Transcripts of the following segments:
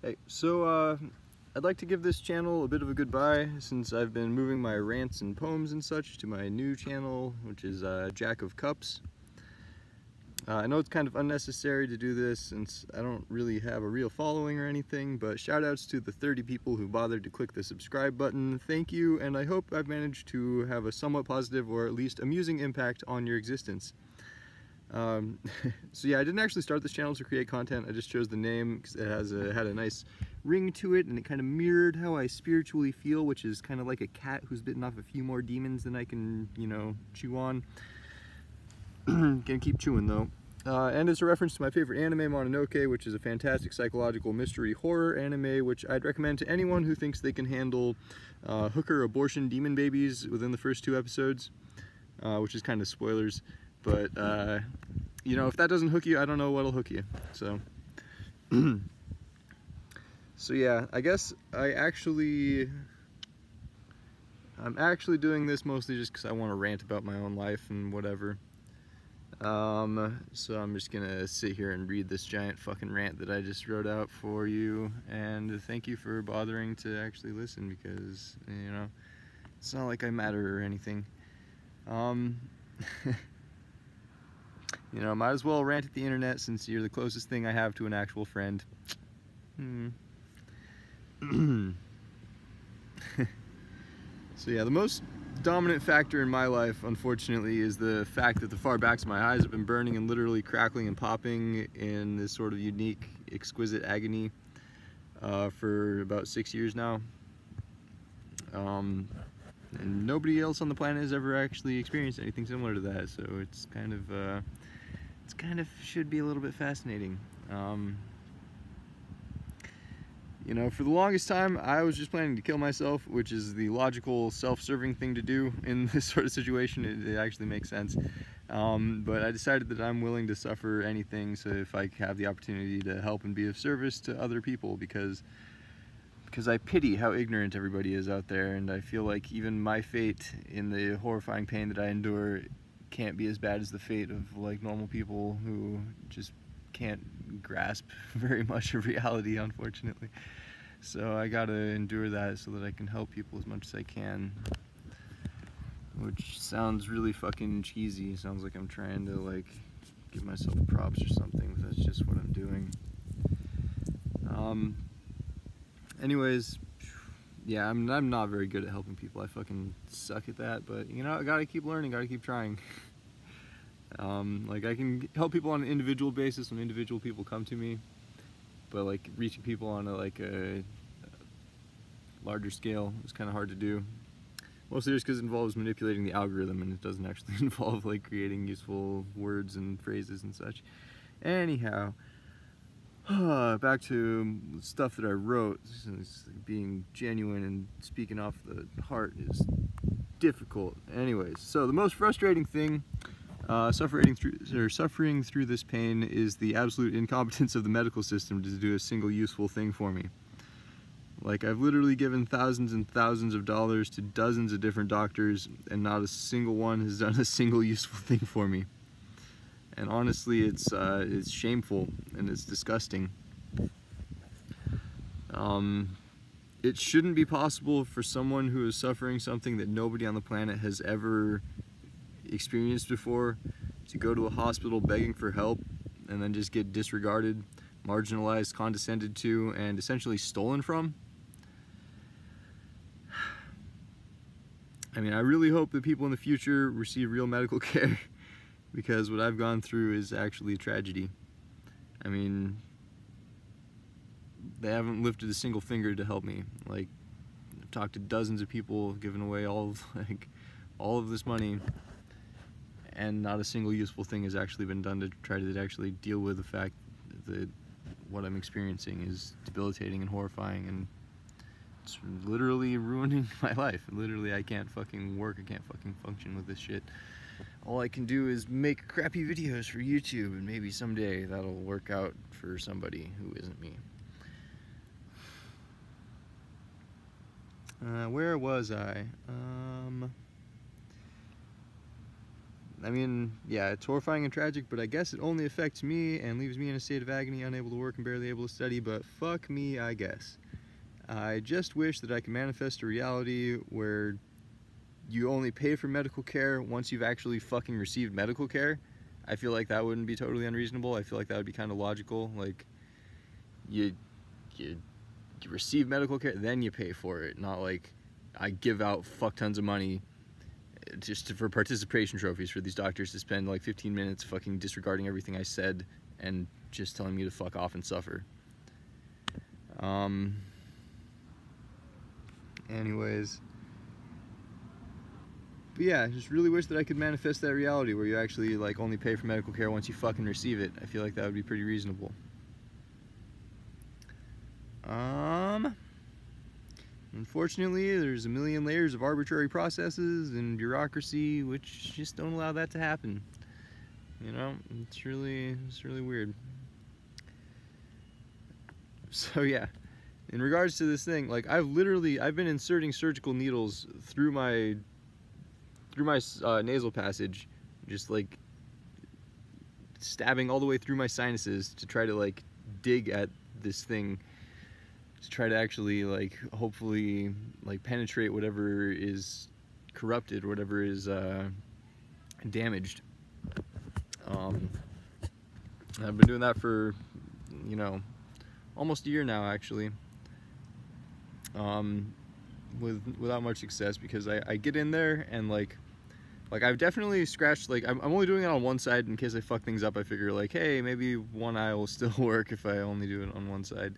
Hey, I'd like to give this channel a bit of a goodbye since I've been moving my rants and poems and such to my new channel, which is Jack of Cups. I know it's kind of unnecessary to do this since I don't really have a real following or anything, but shoutouts to the 30 people who bothered to click the subscribe button. Thank you, and I hope I've managed to have a somewhat positive or at least amusing impact on your existence. So yeah, I didn't actually start this channel to create content. I just chose the name because it had a nice ring to it, and it kind of mirrored how I spiritually feel, which is kind of like a cat who's bitten off a few more demons than I can, you know, chew on. Gonna keep chewing though. And it's a reference to my favorite anime, Mononoke, which is a fantastic psychological mystery horror anime, which I'd recommend to anyone who thinks they can handle hooker abortion demon babies within the first 2 episodes, which is kind of spoilers. But, you know, if that doesn't hook you, I don't know what'll hook you. So, so yeah, I guess I'm actually doing this mostly just because I want to rant about my own life and whatever. So I'm just gonna sit here and read this giant fucking rant that I just wrote out for you, and thank you for bothering to actually listen because, you know, it's not like I matter or anything. You know, might as well rant at the internet since you're the closest thing I have to an actual friend. So yeah, the most dominant factor in my life, unfortunately, is the fact that the far backs of my eyes have been burning and literally crackling and popping in this sort of unique, exquisite agony for about 6 years now. And nobody else on the planet has ever actually experienced anything similar to that, so it's kind of should be a little bit fascinating. You know, for the longest time, I was just planning to kill myself, which is the logical, self-serving thing to do in this sort of situation. It actually makes sense. But I decided that I'm willing to suffer anything, so if I have the opportunity to help and be of service to other people, because I pity how ignorant everybody is out there, and I feel like even my fate in the horrifying pain that I endure can't be as bad as the fate of like normal people who just can't grasp very much of reality, unfortunately. So I gotta endure that so that I can help people as much as I can, which sounds really fucking cheesy. Sounds like I'm trying to like give myself props or something, but that's just what I'm doing. Anyways, yeah, I'm not very good at helping people. I fucking suck at that, but you know, I gotta keep learning, gotta keep trying. Like I can help people on an individual basis when individual people come to me, but like reaching people on a larger scale is kind of hard to do. Mostly just because it involves manipulating the algorithm and it doesn't actually involve like creating useful words and phrases and such. Anyhow, back to stuff that I wrote. Being genuine and speaking off the heart is difficult. Anyways, so the most frustrating thing suffering through this pain is the absolute incompetence of the medical system to do a single useful thing for me. Like, I've literally given thousands and thousands of dollars to dozens of different doctors, and not a single one has done a single useful thing for me. And honestly, it's shameful and it's disgusting. It shouldn't be possible for someone who is suffering something that nobody on the planet has ever experienced before to go to a hospital begging for help and then just get disregarded, marginalized, condescended to, and essentially stolen from. I mean, I really hope that people in the future receive real medical care because what I've gone through is actually a tragedy. I mean, they haven't lifted a single finger to help me. Like, I've talked to dozens of people, given away all of this money, and not a single useful thing has actually been done to try to actually deal with the fact that what I'm experiencing is debilitating and horrifying, and it's literally ruining my life. Literally, I can't fucking work, I can't fucking function with this shit. All I can do is make crappy videos for YouTube, and maybe someday that'll work out for somebody who isn't me. Where was I? I mean, yeah, it's horrifying and tragic, but I guess it only affects me and leaves me in a state of agony, unable to work and barely able to study, but fuck me, I guess. I just wish that I could manifest a reality where you only pay for medical care once you've actually fucking received medical care. I feel like that wouldn't be totally unreasonable. I feel like that would be kind of logical. Like, you, you receive medical care, then you pay for it. Not like I give out fuck tons of money just for participation trophies for these doctors to spend like 15 minutes fucking disregarding everything I said and just telling me to fuck off and suffer. Anyways. But yeah, I just really wish that I could manifest that reality where you actually like only pay for medical care once you fucking receive it. I feel like that would be pretty reasonable. Unfortunately, there's a million layers of arbitrary processes and bureaucracy which just don't allow that to happen. You know, it's really weird. So yeah, in regards to this thing, like I've been inserting surgical needles through my nasal passage, just like stabbing all the way through my sinuses to try to like dig at this thing, to try to actually like hopefully like penetrate whatever is corrupted, whatever is damaged. I've been doing that for, you know, almost a year now actually, without much success, because I get in there and like I've definitely scratched, like I'm only doing it on one side in case I fuck things up. I figure like, hey, maybe one eye will still work if I only do it on one side.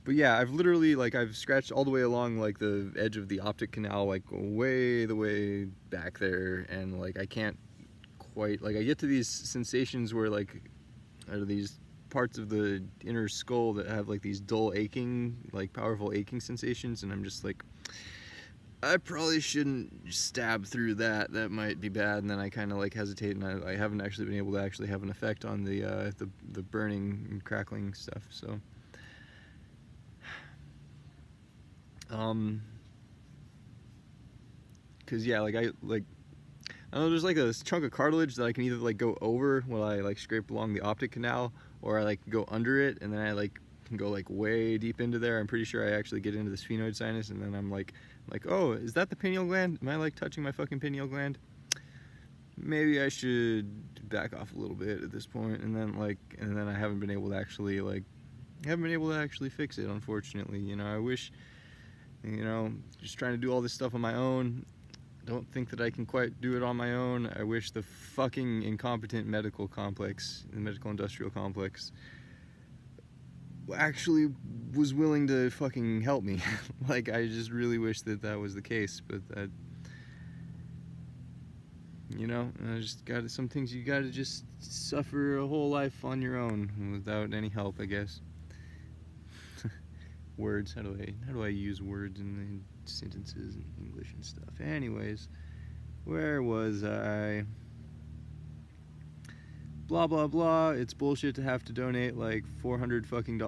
But yeah, I've scratched all the way along like the edge of the optic canal, like way the way back there, and like I can't quite, like I get to these sensations where like out of these parts of the inner skull that have like these dull aching, like powerful aching sensations, and I'm just like, I probably shouldn't stab through that. That might be bad. And then I kind of like hesitate, and I haven't actually been able to actually have an effect on the burning and crackling stuff. So, cause yeah, I don't know, there's like a chunk of cartilage that I can either like go over while I like scrape along the optic canal, or I like go under it, and then I like can go like way deep into there. I'm pretty sure I actually get into the sphenoid sinus, and then I'm like, oh, is that the pineal gland? Am I like touching my fucking pineal gland? Maybe I should back off a little bit at this point. And then I haven't been able to actually fix it, unfortunately. You know, I wish, you know, just trying to do all this stuff on my own. Don't think that I can quite do it on my own. I wish the fucking incompetent medical complex, the medical industrial complex, actually was willing to fucking help me. Like, I just really wish that that was the case, but that, you know, some things you gotta just suffer a whole life on your own without any help, I guess. Words, how do I use words in the sentences and English and stuff? Anyways, where was I? Blah blah blah, it's bullshit to have to donate like $400 fucking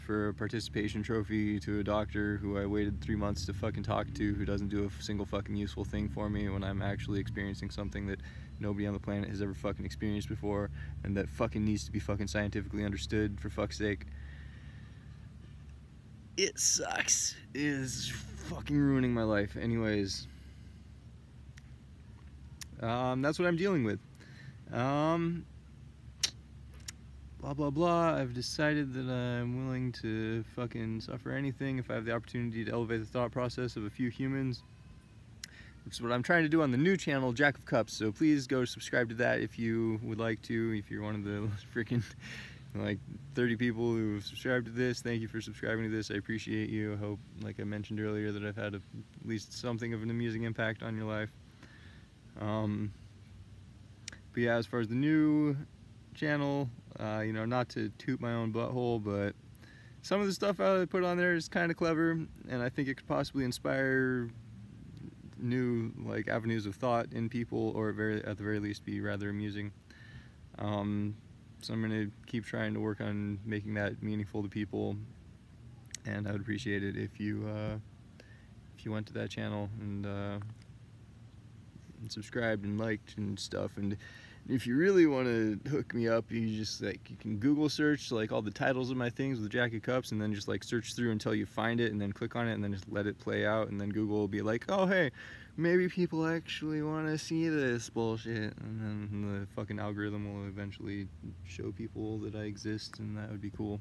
for a participation trophy to a doctor who I waited 3 months to fucking talk to, who doesn't do a single fucking useful thing for me when I'm actually experiencing something that nobody on the planet has ever fucking experienced before, and that fucking needs to be fucking scientifically understood, for fuck's sake. It sucks. It is fucking ruining my life. Anyways, that's what I'm dealing with. Blah blah blah. I've decided that I'm willing to fucking suffer anything if I have the opportunity to elevate the thought process of a few humans, which is what I'm trying to do on the new channel, Jack of Cups. So please go subscribe to that if you would like to. If you're one of the freaking like 30 people who subscribed to this, thank you for subscribing to this. I appreciate you. I hope, like I mentioned earlier, that I've had at least something of an amusing impact on your life. But yeah, as far as the new channel, you know, not to toot my own butthole, but some of the stuff I put on there is kind of clever, and I think it could possibly inspire new like avenues of thought in people, or at the very least be rather amusing. So I'm going to keep trying to work on making that meaningful to people. and I would appreciate it if you went to that channel and subscribed and liked and stuff. And if you really want to hook me up, you just you can Google search like all the titles of my things with Jack of Cups, and then just like search through until you find it, and then click on it, and then just let it play out, and then Google will be like, oh hey, maybe people actually want to see this bullshit, and then the fucking algorithm will eventually show people that I exist, and that would be cool.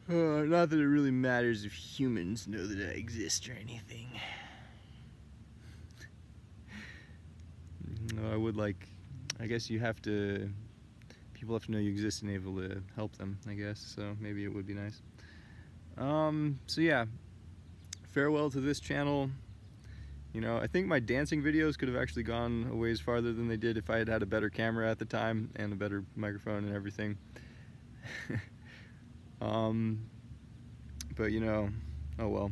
Not that it really matters if humans know that I exist or anything. I guess people have to know you exist and able to help them, I guess, so maybe it would be nice. So yeah, farewell to this channel. You know, I think my dancing videos could have actually gone a ways farther than they did if I had had a better camera at the time and a better microphone and everything. But you know, oh well.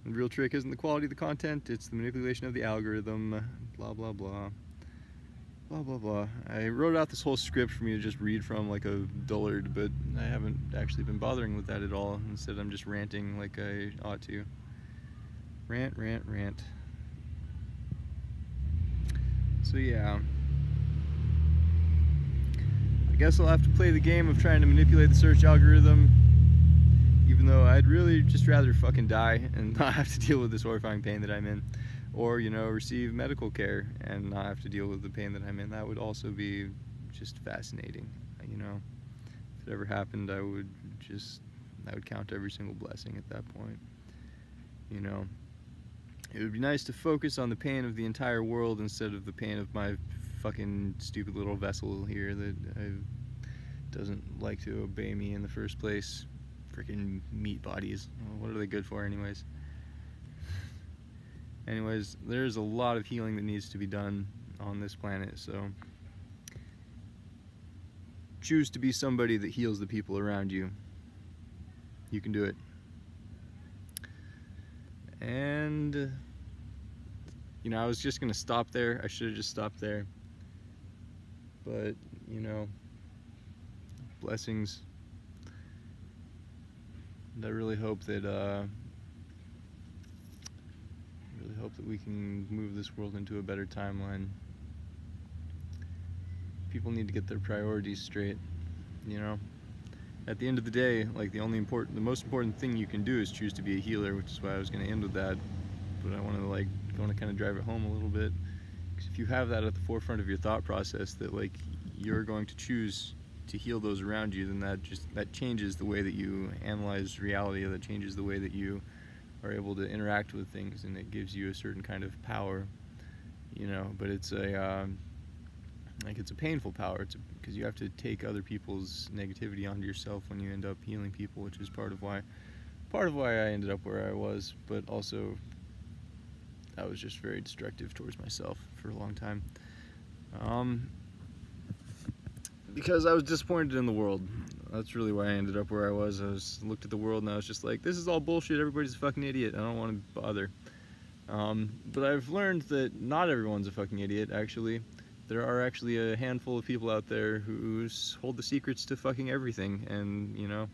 The real trick isn't the quality of the content, it's the manipulation of the algorithm, blah blah blah. Blah blah blah. I wrote out this whole script for me to just read from like a dullard, but I haven't actually been bothering with that at all. Instead I'm just ranting like I ought to. Rant, rant, rant. So yeah. I guess I'll have to play the game of trying to manipulate the search algorithm, even though I'd really just rather fucking die and not have to deal with this horrifying pain that I'm in. Or, you know, receive medical care and not have to deal with the pain that I'm in. That would also be just fascinating, you know. If it ever happened, I would count every single blessing at that point, you know. It would be nice to focus on the pain of the entire world instead of the pain of my fucking stupid little vessel here that doesn't like to obey me in the first place. Freaking meat bodies. Well, what are they good for anyways? Anyways, there's a lot of healing that needs to be done on this planet, so choose to be somebody that heals the people around you. You can do it. And, you know, I was just gonna stop there. I should have just stopped there. But, you know, blessings. And I really hope that, we can move this world into a better timeline. People need to get their priorities straight, you know. At the end of the day, like the most important thing you can do is choose to be a healer, which is why I was going to end with that. But I want to kind of drive it home a little bit, because if you have that at the forefront of your thought process, that like you're going to choose to heal those around you, then that changes the way that you analyze reality. That changes the way that you are able to interact with things, and it gives you a certain kind of power, you know. But it's a painful power. Because you have to take other people's negativity onto yourself when you end up healing people, which is part of why I ended up where I was. But also, I was just very destructive towards myself for a long time, because I was disappointed in the world. That's really why I ended up where I was. Looked at the world and I was just like, this is all bullshit, everybody's a fucking idiot, I don't want to bother. But I've learned that not everyone's a fucking idiot, actually. There are actually a handful of people out there who hold the secrets to fucking everything, and, you know,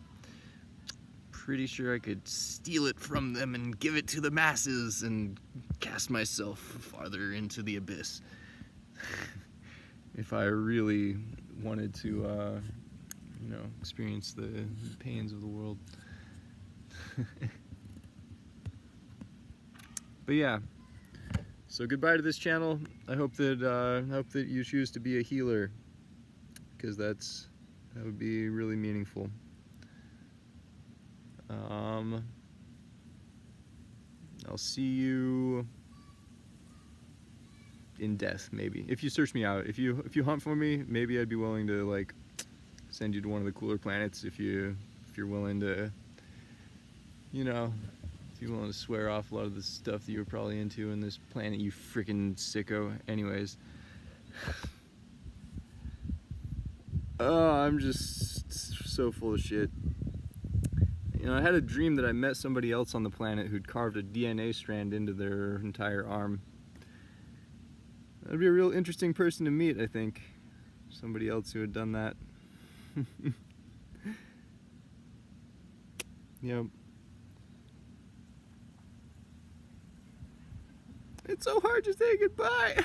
pretty sure I could steal it from them and give it to the masses and cast myself farther into the abyss. If I really wanted to, you know, experience the pains of the world. But yeah, so goodbye to this channel. I hope that you choose to be a healer, because that would be really meaningful. I'll see you in death, maybe. If you search me out, if you hunt for me, maybe I'd be willing to like send you to one of the cooler planets if you're willing to, you know, if you're willing to swear off a lot of the stuff that you're probably into in this planet, you freaking sicko. Anyways, oh, I'm just so full of shit. You know, I had a dream that I met somebody else on the planet who'd carved a DNA strand into their entire arm. That'd be a real interesting person to meet, I think. Somebody else who had done that. Yep. It's so hard to say goodbye.